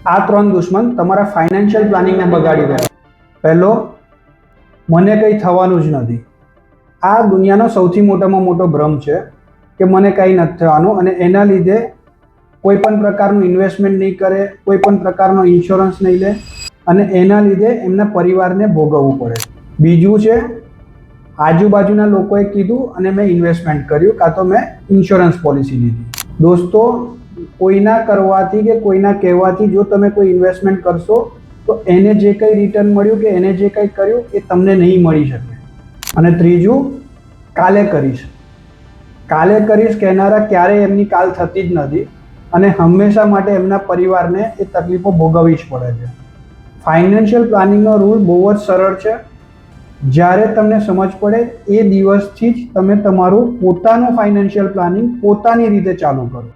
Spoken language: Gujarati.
આ 3 દુશ્મન તમારા ફાઇનાન્શિયલ પ્લાનિંગને બગાડી રહ્યા છે. પહેલો, મને કંઈ થવાનું જ નથી. આ દુનિયાનો સૌથી મોટામાં મોટો ભ્રમ છે કે મને કંઈ નથી થવાનું, અને એના લીધે કોઈ પણ પ્રકારનું ઇન્વેસ્ટમેન્ટ નહીં કરે, કોઈ પણ પ્રકારનો ઇન્સ્યોરન્સ નહીં લે, અને એના લીધે એમના પરિવારને ભોગવવું પડે. બીજું છે, આજુબાજુના લોકોએ કીધું અને મેં ઇન્વેસ્ટમેન્ટ કર્યું, કાં તો મેં ઇન્સ્યોરન્સ પોલિસી લીધી. દોસ્તો, કોઈના કરવાથી કે કોઈના કહેવાથી જો તમે કોઈ ઇન્વેસ્ટમેન્ટ કરશો તો એને જે કંઈ રિટર્ન મળ્યું કે એને જે કંઈ કર્યું એ તમને નહીં મળી શકે. અને ત્રીજું, કાલે કરીશ કહેનારા ક્યારેય એમની કાલ થતી જ નથી, અને હંમેશા માટે એમના પરિવારને એ તકલીફો ભોગવવી જ પડે છે. ફાઇનાન્શિયલ પ્લાનિંગનો રૂલ બહુ જ સરળ છે. જ્યારે તમને સમજ પડે એ દિવસથી જ તમે તમારું પોતાનું ફાઇનાન્શિયલ પ્લાનિંગ પોતાની રીતે ચાલુ કરો.